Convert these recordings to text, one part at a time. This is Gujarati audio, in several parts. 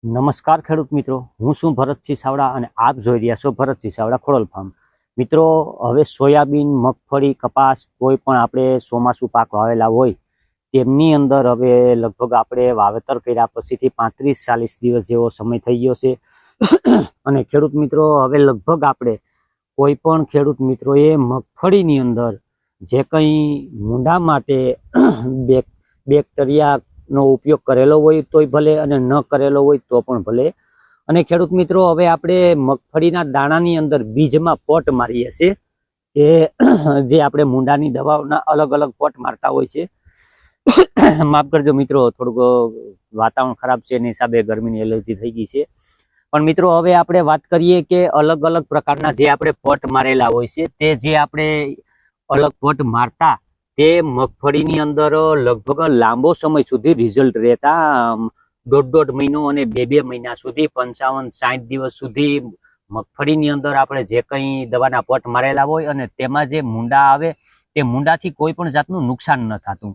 નમસ્કાર ખેડૂત મિત્રો, હું છું ભરતસિંહ સાવડા અને આપ જોઈ રહ્યા છો ભરતસિંહ સાવડા ખોડલ ફાર્મ. મિત્રો, હવે સોયાબીન, મગફળી, કપાસ કોઈ પણ આપણે ચોમાસું પાક વાવેલા હોય તેમની અંદર હવે લગભગ આપણે વાવેતર કર્યા પછીથી 35-40 દિવસ જેવો સમય થઈ ગયો છે. અને ખેડૂત મિત્રો, હવે લગભગ આપણે કોઈ પણ ખેડૂત મિત્રોએ મગફળીની અંદર જે કંઈ મૂંડા માટે બેક્ટેરિયા નો ઉપયોગ કરેલો હોય તોય ભલે અને ન કરેલો હોય તો પણ ભલે. અને ખેડૂત મિત્રો, હવે આપણે મગફળીના દાણાની અંદર બીજમાં પોટ મારીએ છીએ કે જે આપણે મૂંડાની દવાઓના અલગ અલગ પોટ મારતા હોય છે. માફ કરજો મિત્રો, થોડુંક વાતાવરણ ખરાબ છે એની હિસાબે ગરમીની એલર્જી થઈ ગઈ છે. પણ મિત્રો, હવે આપણે વાત કરીએ કે અલગ અલગ પ્રકારના જે આપણે પોટ મારેલા હોય છે તે જે આપણે અલગ પોટ મારતા તે મગફળીની અંદર લગભગ લાંબો સમય સુધી રિઝલ્ટ રહેતા. દોઢ મહિનો અને બે મહિના સુધી 55-60 દિવસ સુધી મગફળીની અંદર આપણે જે કંઈ દવાના પોટ મારેલા હોય અને તેમાં જે મૂંડા આવે તે મૂંડાથી કોઈ પણ જાતનું નુકસાન ન થતું.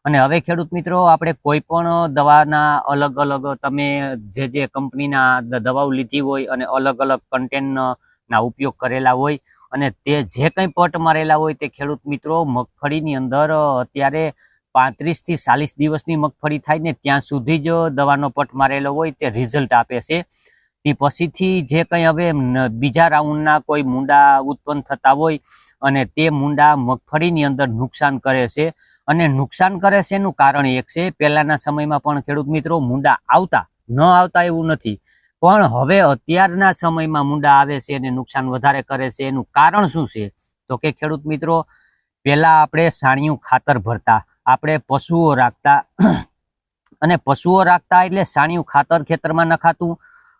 અને હવે ખેડૂત મિત્રો, આપણે કોઈ પણ દવાના અલગ અલગ તમે જે કંપનીના દવાઓ લીધી હોય અને અલગ અલગ કન્ટેનના ઉપયોગ કરેલા હોય અને તે જે કંઈ પટ મારેલા હોય તે ખેડૂત મિત્રો મગફળીની અંદર અત્યારે 35 થી 40 દિવસની મગફળી થાય ને ત્યાં સુધી જ દવાનો પટ મારેલો હોય તે રિઝલ્ટ આપે છે. તે પછીથી જે કંઈ હવે બીજા રાઉન્ડના કોઈ મૂંડા ઉત્પન્ન થતા હોય અને તે મૂંડા મગફળીની અંદર નુકસાન કરે છે. અને નુકસાન કરે છે એનું કારણ એક છે, પહેલાના સમયમાં પણ ખેડૂત મિત્રો મૂંડા આવતા ન આવતા એવું નથી, પણ હવે અત્યારના સમયમાં મૂંડા આવે છે અને નુકસાન વધારે કરે છે. એનું કારણ શું છે તો કે ખેડૂત મિત્રો, પહેલા આપણે સાણિયું ખાતર ભરતા, આપણે પશુઓ રાખતા અને પશુઓ રાખતા એટલે સાણિયું ખાતર ખેતરમાં નખાતું.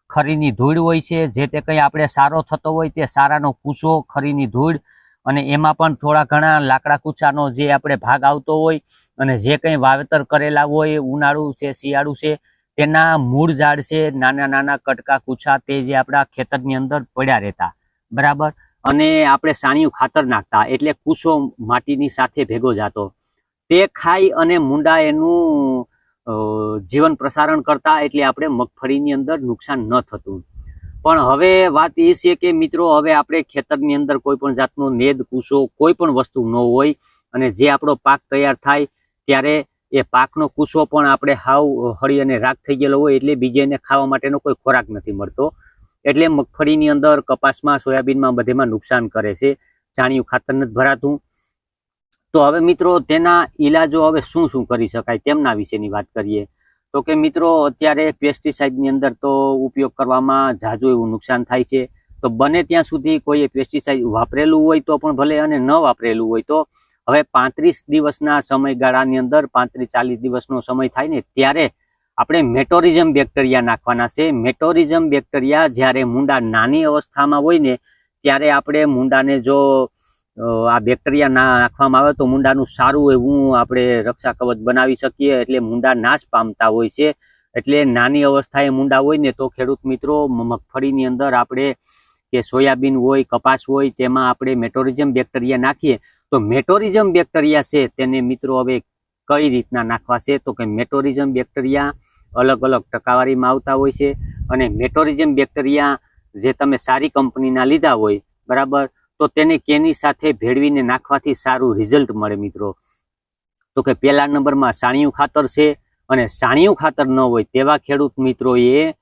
ખરીની ધૂળ હોય છે, જે તે કંઈ આપણે સારો થતો હોય તે સારાનો કૂચો, ખરીની ધૂળ, અને એમાં પણ થોડા ઘણા લાકડા કૂચાનો જે આપણે ભાગ આવતો હોય અને જે કંઈ વાવેતર કરેલા હોય, ઉનાળુ છે, શિયાળુ છે, તેના મૂળ ઝાડ છે, નાના નાના કટકા કૂચા તે જે આપણા ખેતરની અંદર પડ્યા રહેતા, બરાબર. અને આપણે સાણિયું ખાતર નાખતા એટલે કૂચો માટીની સાથે ભેગો જતો, તે ખાઈ અને મૂંડા એનું જીવન પ્રસારણ કરતા એટલે આપણે મગફળીની અંદર નુકસાન ન થતું. પણ હવે વાત એ છે કે મિત્રો, હવે આપણે ખેતરની અંદર કોઈ પણ જાતનો નેદ કૂચો કોઈ પણ વસ્તુ ન હોય અને જે આપણો પાક તૈયાર થાય ત્યારે એ પાકનો કૂચો પણ આપણે હાવ હળી અને રાખ થઈ ગયેલો હોય એટલે બીજાને ખાવા માટેનો કોઈ ખોરાક નથી મળતો. એટલે મગફળીની અંદર, કપાસમાં, સોયાબીનમાં બધેમાં નુકસાન કરે છે. છાણિયું ખાતર નથી ભરાતું. તો હવે મિત્રો, તેના ઈલાજો હવે શું કરી શકાય તેમના વિશેની વાત કરીએ તો કે મિત્રો, અત્યારે પેસ્ટિસાઇડની અંદર તો ઉપયોગ કરવામાં ઝાઝું એવું નુકસાન થાય છે. તો બને ત્યાં સુધી કોઈએ પેસ્ટિસાઇડ વાપરેલું હોય તો પણ ભલે અને ન વાપરેલું હોય તો હવે 35 દિવસના સમયગાળાની અંદર 35-40 દિવસનો સમય થાય ને ત્યારે આપણે મેટોરિઝમ બેક્ટેરિયા નાખવાના છે. મેટોરિઝમ બેક્ટેરિયા જ્યારે મૂંડા નાની અવસ્થામાં હોય ને ત્યારે આપણે મૂંડાને જો આ બેક્ટેરિયા નાખવામાં આવે તો મૂંડાનું સારું એવું આપણે રક્ષા કવચ બનાવી શકીએ. એટલે મૂંડા નાશ પામતા હોય છે. એટલે નાની અવસ્થાએ મૂંડા હોય ને તો ખેડૂત મિત્રો, મગફળીની અંદર આપણે કે સોયાબીન હોય, કપાસ હોય, તેમાં આપણે મેટોરિઝમ બેક્ટેરિયા નાખીએ તો મેટોરિઝમ બેક્ટેરિયા છે તેને મિત્રો હવે કઈ રીતના નાખવા છે તો કે મેટોરિઝમ બેક્ટેરિયા અલગ અલગ ટકાવારીમાં આવતા હોય છે. અને મેટોરિઝમ બેક્ટેરિયા જે તમે સારી કંપનીના લીધા હોય, બરાબર, તો તેને કેની સાથે ભેળવીને નાખવાથી સારું રિઝલ્ટ મળે મિત્રો. તો કે પહેલા નંબરમાં સાણિયું ખાતર છે. અને સાણિયું ખાતર ન હોય તેવા ખેડૂત મિત્રોએ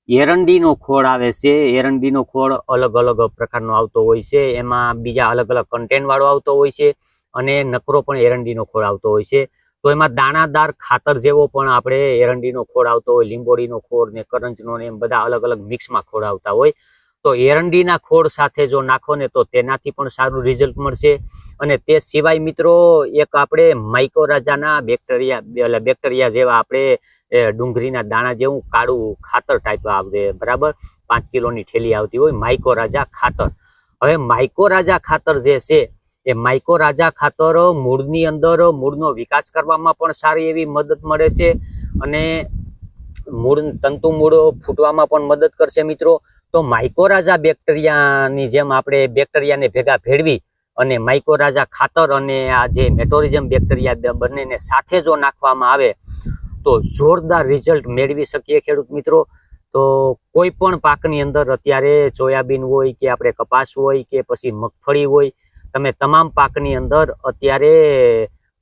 એરંડીનો ખોળ આવે છે. એરંડીનો ખોળ અલગ અલગ પ્રકારનો આવતો હોય છે, એમાં બીજા અલગ અલગ કન્ટેન્ટ વાળો આવતો હોય છે અને નકરો પણ એરંડીનો ખોળ આવતો હોય છે. તો એમાં દાણાદાર ખાતર જેવો પણ આપણે એરંડીનો ખોળ આવતો હોય, લીંબોડીનો ખોળ ને કરંજનો ને એમ બધા અલગ અલગ મિક્સમાં ખોળ આવતા હોય. તો એરંડીના ખોળ સાથે જો નાખો ને તો તેનાથી પણ સારું રિઝલ્ટ મળશે. અને તે સિવાય મિત્રો, એક આપણે માઇકોરાજાના બેક્ટેરિયા જેવા આપણે ડુંગળીના દાણા જેવું કાળું ખાતર ટાઈપ આવે, બરાબર, 5 કિલોની થેલી આવતી હોય, માઇકોરાજા ખાતર. હવે માઇકોરાજા ખાતર જે છે એ માઇકોરાજા ખાતર મૂળની અંદર મૂળનો વિકાસ કરવામાં પણ સારી એવી મદદ મળે છે અને તંતુ મૂળ ફૂટવામાં પણ મદદ કરશે મિત્રો. તો માઇકોરાજા બેક્ટેરિયાની જેમ આપણે બેક્ટેરિયાને ભેગા ભેળવી અને માઇકોરાજા ખાતર અને આ જે મેટોરિઝમ બેક્ટેરિયા બંનેને સાથે જો નાખવામાં આવે તો જોરદાર રિઝલ્ટ મેળવી શકીએ ખેડૂત મિત્રો. તો તો કોઈ પણ પાકની અંદર અત્યારે સોયાબીન હોય કે આપણે કપાસ હોય કે પછી મગફળી હોય, તમે તમામ પાકની અંદર અત્યારે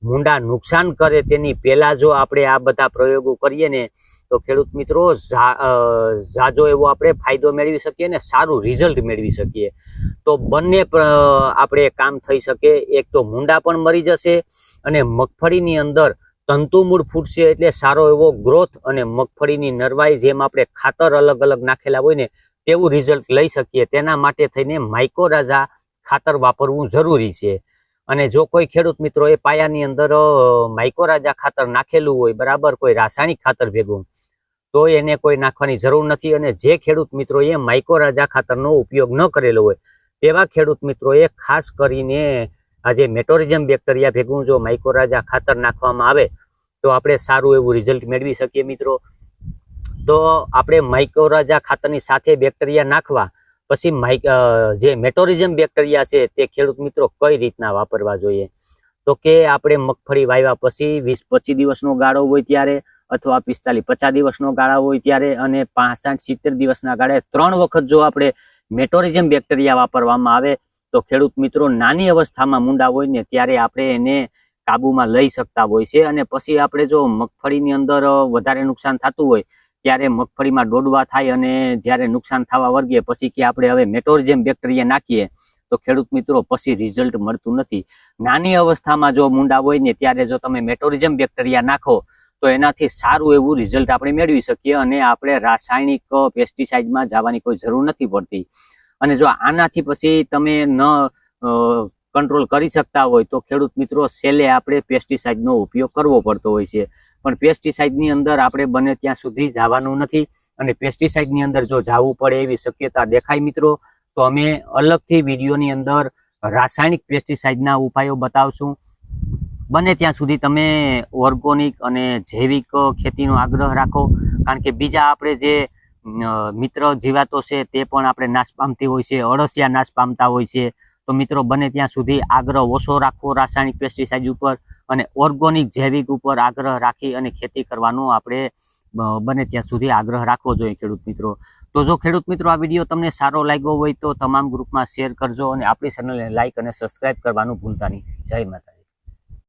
મૂંડા નુકસાન કરે તેની પહેલા જો આપણે આ બધા પ્રયોગો કરીએ ને તો ખેડૂત મિત્રો ઝાઝો એવો આપણે ફાયદો મેળવી શકીએ ને સારું રિઝલ્ટ મેળવી શકીએ. તો બંને આપણે કામ થઈ શકે. એક તો મૂંડા પણ મરી જશે અને મગફળીની અંદર તંતુમૂળ ફૂટશે એટલે સારો એવો ગ્રોથ અને મગફળીની નરવાઈ જેમ આપણે ખાતર અલગ અલગ નાખેલા હોય ને તેવું રિઝલ્ટ લઈ શકીએ. તેના માટે થઈને માઇક્રોરાઝા ખાતર વાપરવું જરૂરી છે. અને જો કોઈ ખેડૂત મિત્રો એ પાયાની અંદર માઇક્રોરાઝા ખાતર નાખેલું હોય, બરાબર, કોઈ રાસાયણિક ખાતર ભેગું, તો એને કોઈ નાખવાની જરૂર નથી. અને જે ખેડૂત મિત્રો એ માઇક્રોરાઝા ખાતરનો ઉપયોગ ન કરેલો હોય તેવા ખેડૂત મિત્રોએ ખાસ કરીને આજે મેટોરિઝમ બેક્ટેરિયા ભેગું જો માઇક્રોરાઝા ખાતર નાખવામાં આવે તો આપણે સારું એવું રિઝલ્ટ મેળવી શકીએ મિત્રો. તો આપણે માઇક્રોરાઝા ખાતરની સાથે બેક્ટેરિયા નાખવા પછી જે મેટોરિઝમ બેક્ટેરિયા છે તે ખેડૂત મિત્રો કઈ રીતના વાપરવા જોઈએ, તો કે આપણે મગફળી વાવ્યા પછી 20-25 દિવસનો ગાળો હોય ત્યારે, અથવા 45-50 દિવસનો ગાળો હોય ત્યારે, અને 65-70 દિવસના ગાળે 3 વખત જો આપણે મેટોરિઝમ બેક્ટેરિયા વાપરવામાં આવે તો ખેડૂત મિત્રો નાની અવસ્થામાં મૂંડા હોય ને ત્યારે આપણે એને કાબુમાં લઈ શકતા હોય છે. અને પછી આપણે જો મગફળીની અંદર વધારે નુકસાન થતું હોય ત્યારે મગફળીમાં ડોડવા થાય અને જ્યારે નુકસાન થવા વર્ગે પછી કે આપણે હવે મેટોરિઝમ બેક્ટેરિયા નાખીએ તો ખેડૂત મિત્રો પછી રિઝલ્ટ મળતું નથી. નાની અવસ્થામાં જો મૂંડા હોય ને ત્યારે જો તમે મેટોરિઝમ બેક્ટેરિયા નાખો તો એનાથી સારું એવું રિઝલ્ટ આપણે મેળવી શકીએ અને આપણે રાસાયણિક પેસ્ટિસાઇડમાં જવાની કોઈ જરૂર નથી પડતી. અને જો આનાથી પછી તમે ન કંટ્રોલ કરી શકતા હોય તો ખેડૂત મિત્રો છેલ્લે આપણે પેસ્ટિસાઇડનો ઉપયોગ કરવો પડતો હોય છે. પણ પેસ્ટિસાઇડની અંદર આપણે બને ત્યાં સુધી જવાનું નથી. અને પેસ્ટિસાઇડની અંદર જો જવું પડે એવી શક્યતા દેખાય મિત્રો તો અમે અલગથી વિડીયોની અંદર રાસાયણિક પેસ્ટિસાઇડના ઉપાયો બતાવશું. બને ત્યાં સુધી તમે ઓર્ગોનિક અને જૈવિક ખેતીનો આગ્રહ રાખો, કારણ કે બીજા આપણે જે મિત્ર જીવાતો છે તે પણ આપણે નાશ પામતી હોય છે, અળસિયા નાશ પામતા હોય છે. તો મિત્રો બને ત્યાં સુધી આગ્રહ ઓછો રાખવો રાસાયણિક પેસ્ટિસાઇડ ઉપર અને ઓર્ગોનિક જૈવિક ઉપર આગ્રહ રાખી અને ખેતી કરવાનો આપણે બને ત્યાં સુધી આગ્રહ રાખવો જોઈએ ખેડૂત મિત્રો. તો જો ખેડૂત મિત્રો આ વિડીયો તમને સારો લાગ્યો હોય તો તમામ ગ્રુપમાં શેર કરજો અને આપણી ચેનલને લાઇક અને સબસ્ક્રાઇબ કરવાનું ભૂલતા નહીં. જય માતા.